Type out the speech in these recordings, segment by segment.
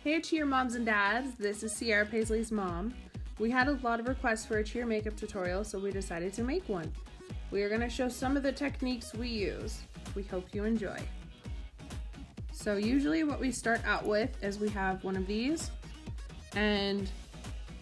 Hey cheer moms and dads, this is Sierra Paisley's mom. We had a lot of requests for a cheer makeup tutorial, so we decided to make one. We are going to show some of the techniques we use. We hope you enjoy. So usually what we start out with is we have one of these, and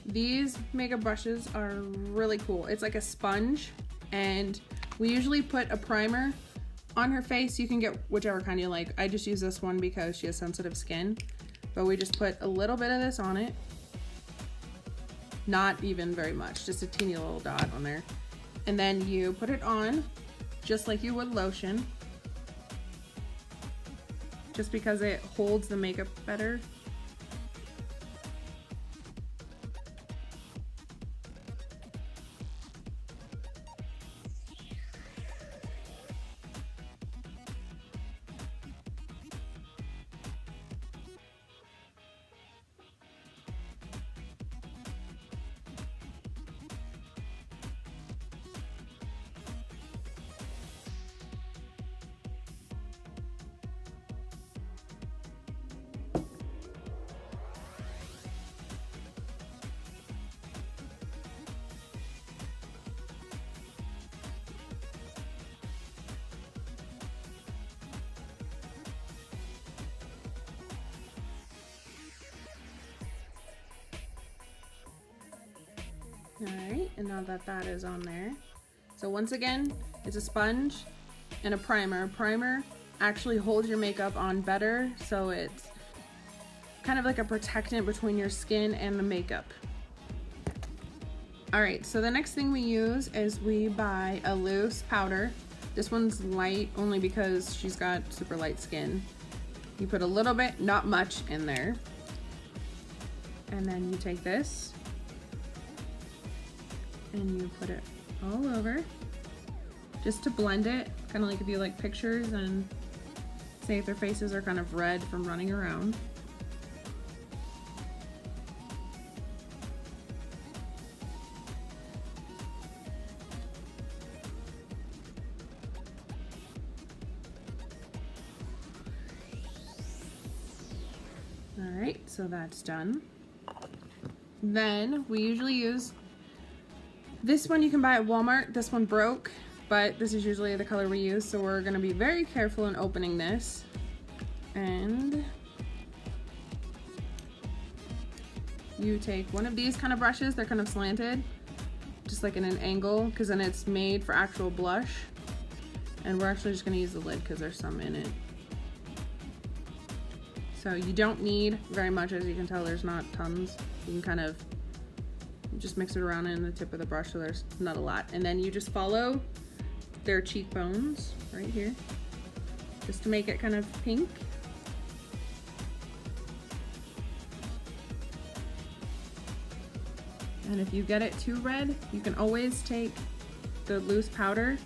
these makeup brushes are really cool. It's like a sponge, and we usually put a primer on her face. You can get whichever kind you like. I just use this one because she has sensitive skin. But we just put a little bit of this on it. Not even very much, just a teeny little dot on there. And then you put it on just like you would lotion. Just because it holds the makeup better. Alright, and now that that is on there. So once again, it's a sponge and a primer. Primer actually holds your makeup on better, so it's kind of like a protectant between your skin and the makeup. Alright, so the next thing we use is we buy a loose powder. This one's light only because she's got super light skin. You put a little bit, not much, in there. And then you take this and you put it all over just to blend it, kind of like if you like pictures and say if their faces are kind of red from running around. Alright, so that's done. Then we usually use this one. You can buy at Walmart. This one broke, but this is usually the color we use, so we're going to be very careful in opening this. And you take one of these kind of brushes. They're kind of slanted, just like in an angle, because then it's made for actual blush. And we're actually just going to use the lid because there's some in it. So you don't need very much. As you can tell, there's not tons. You can kind of just mix it around in the tip of the brush, so there's not a lot. And then you just follow their cheekbones right here, just to make it kind of pink. And if you get it too red, you can always take the loose powder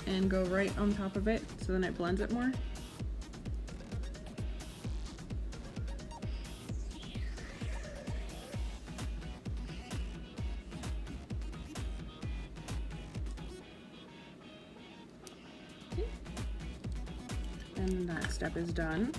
and go right on top of it, so then it blends it more. And that step is done.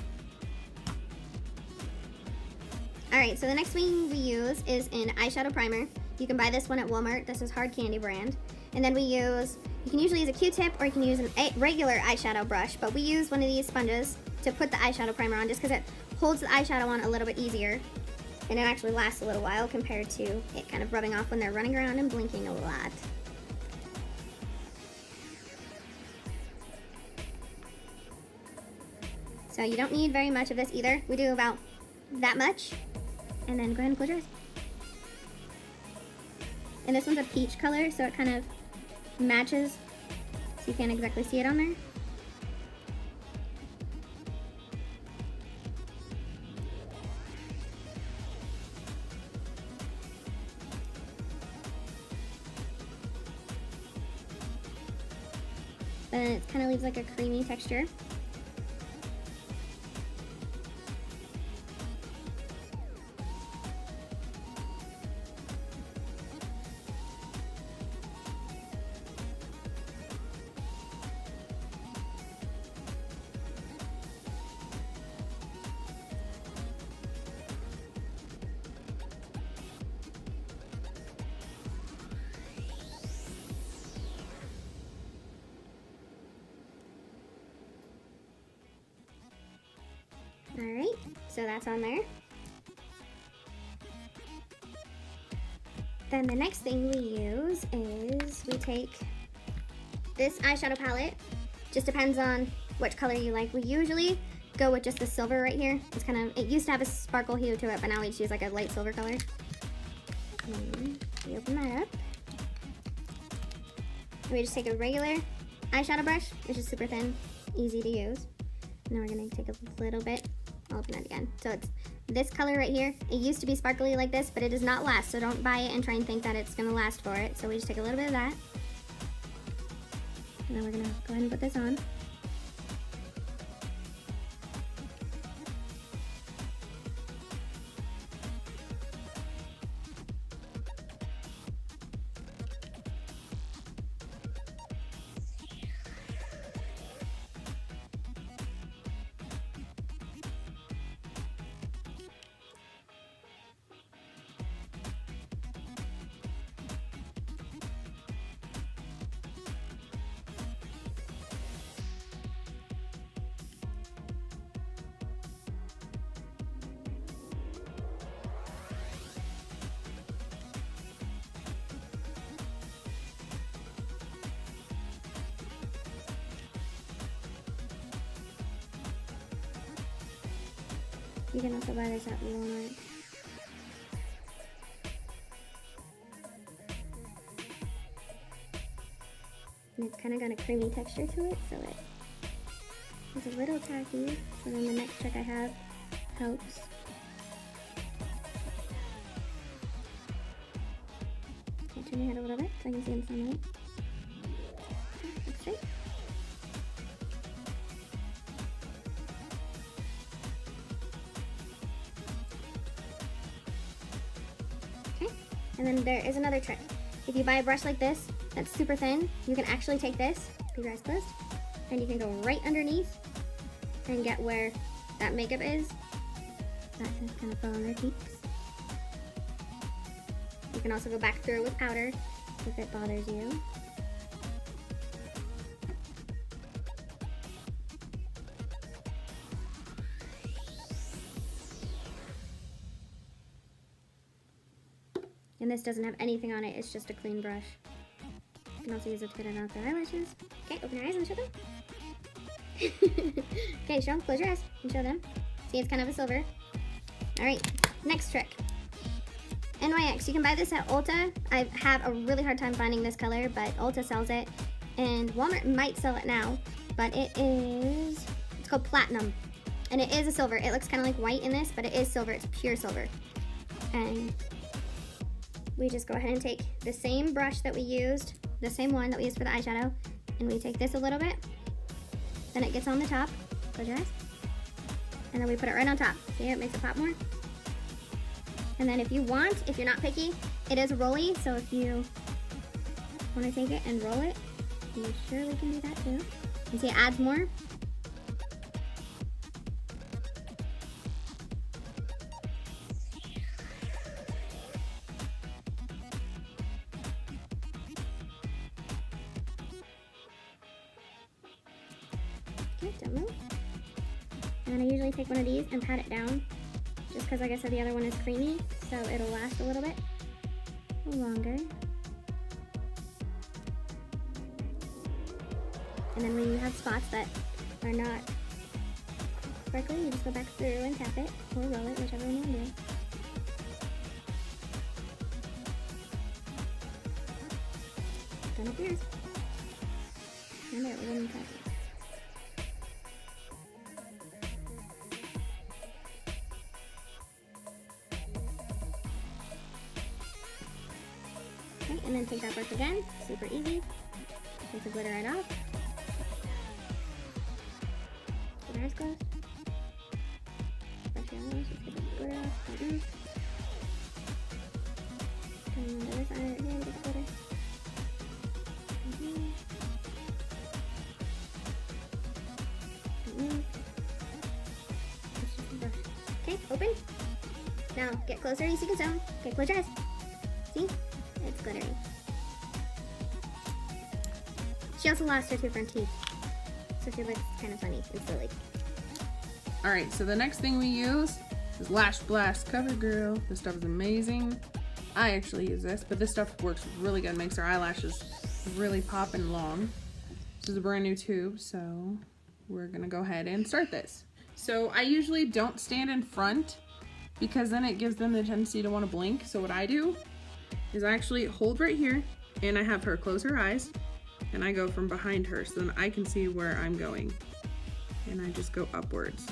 Alright, so the next thing we use is an eyeshadow primer. You can buy this one at Walmart. This is Hard Candy brand. And then you can usually use a Q-tip, or you can use a regular eyeshadow brush, but we use one of these sponges to put the eyeshadow primer on, just because it holds the eyeshadow on a little bit easier. And it actually lasts a little while compared to it kind of rubbing off when they're running around and blinking a lot. So you don't need very much of this either. We do about that much. And then go ahead and close your eyes. And this one's a peach color, so it kind of matches, so you can't exactly see it on there. But then it kind of leaves like a creamy texture. So that's on there. Then the next thing we use is we take this eyeshadow palette. Just depends on which color you like. We usually go with just the silver right here. It's kind of, it used to have a sparkle hue to it, but now we just use like a light silver color. And we open that up. And we just take a regular eyeshadow brush. It's just super thin, easy to use. And then we're gonna take a little bit. I'll open it again. So it's this color right here. It used to be sparkly like this, but it does not last. So don't buy it and try and think that it's gonna last for it. So we just take a little bit of that. And then we're gonna go ahead and put this on. You can also buy this at Walmart. And it's kind of got a creamy texture to it, so it's a little tacky. So then the next trick I have helps. I'll turn your head a little bit so I can see in the sunlight. Looks straight. And then there is another trick. If you buy a brush like this, that's super thin, you can actually take this, keep your eyes closed, and you can go right underneath and get where that makeup is. That just kind of fall on their cheeks. You can also go back through with powder if it bothers you. And this doesn't have anything on it, it's just a clean brush. You can also use it to get out the eyelashes. Okay, open your eyes and show them. Okay, show them, close your eyes and show them. See, it's kind of a silver. Alright, next trick. NYX, you can buy this at Ulta. I have a really hard time finding this color, but Ulta sells it. And Walmart might sell it now, but it's called Platinum. And it is a silver. It looks kind of like white in this, but it is silver, it's pure silver. And we just go ahead and take the same brush that we used, the same one that we used for the eyeshadow, and we take this a little bit, then it gets on the top, close your eyes, and then we put it right on top. See how it makes it pop more? And then if you want, if you're not picky, it is rolly, so if you want to take it and roll it, you surely can do that too. And see, it adds more. Okay, don't move. And then I usually take one of these and pat it down, just because like I said, the other one is creamy, so it'll last a little bit longer. And then when you have spots that are not sparkly, you just go back through and tap it, or roll it, whichever one you want to do. Done up yours. And there, we're going to tap it. Okay, and then take that brush again, super easy. Take the glitter right off. Keep your eyes closed. Brush your eyes, just get the glitter off. Turn on the other side right here, get the glitter. It's just a brush. Okay, open. Now get closer, you see the zone. Okay, close your eyes. See? It's glittery. She also lost her two front teeth, so she looks kind of funny and silly. Alright, so the next thing we use This is Lash Blast CoverGirl. This stuff is amazing. I actually use this, but this stuff works really good. Makes our eyelashes really pop and long. This is a brand new tube, so we're gonna go ahead and start this. So I usually don't stand in front because then it gives them the tendency to want to blink. So what I do is I actually hold right here and I have her close her eyes and I go from behind her so then I can see where I'm going. And I just go upwards.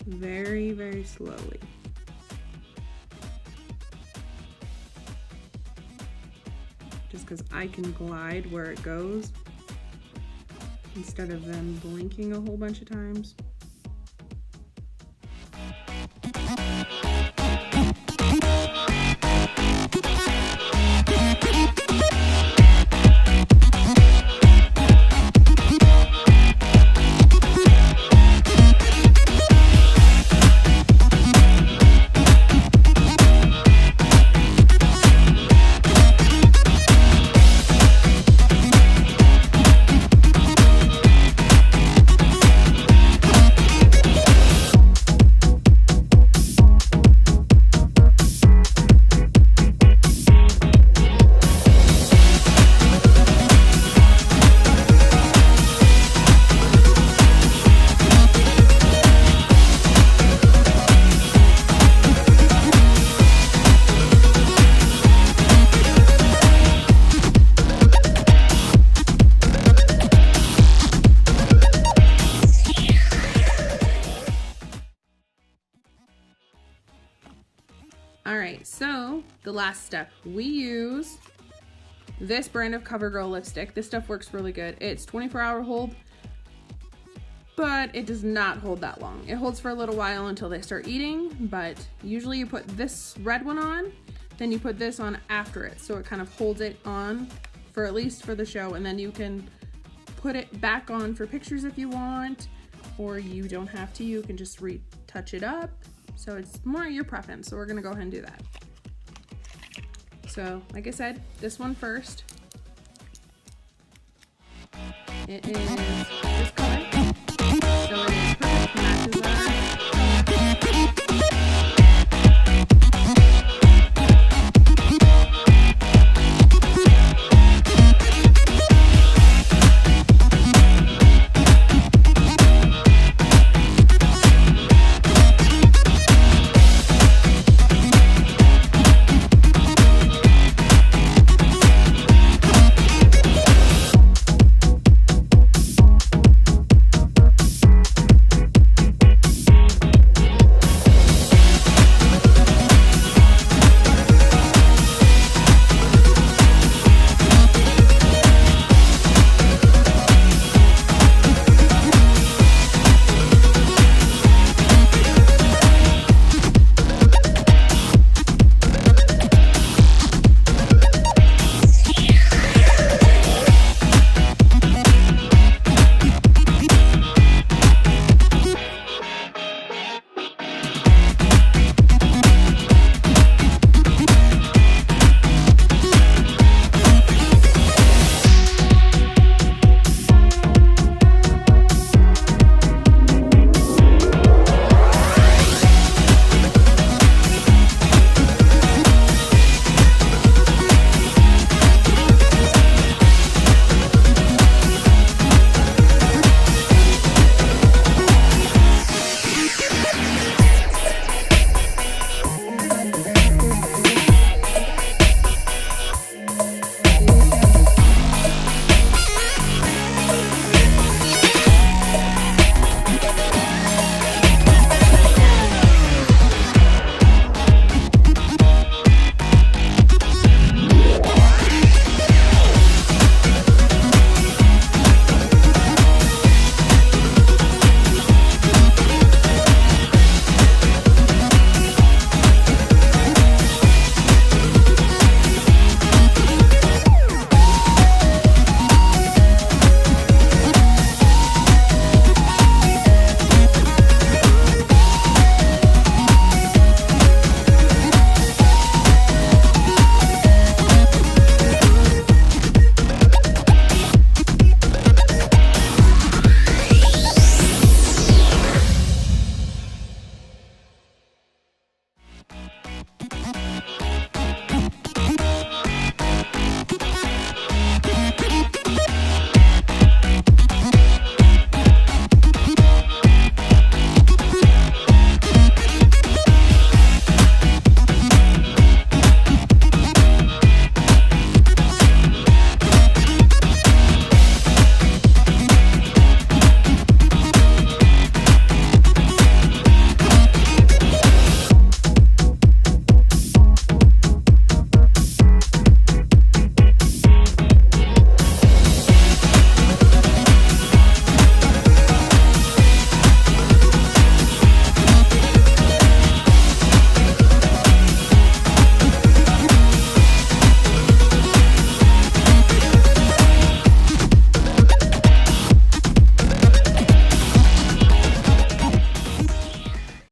Very, very slowly. Just because I can glide where it goes instead of them blinking a whole bunch of times. Alright, so the last step. We use this brand of CoverGirl lipstick. This stuff works really good. It's 24-hour hold, but it does not hold that long. It holds for a little while until they start eating, but usually you put this red one on, then you put this on after it, so it kind of holds it on for at least for the show, and then you can put it back on for pictures if you want, or you don't have to. You can just retouch it up. So it's more your preference. So we're gonna go ahead and do that. So like I said, this one first. It is this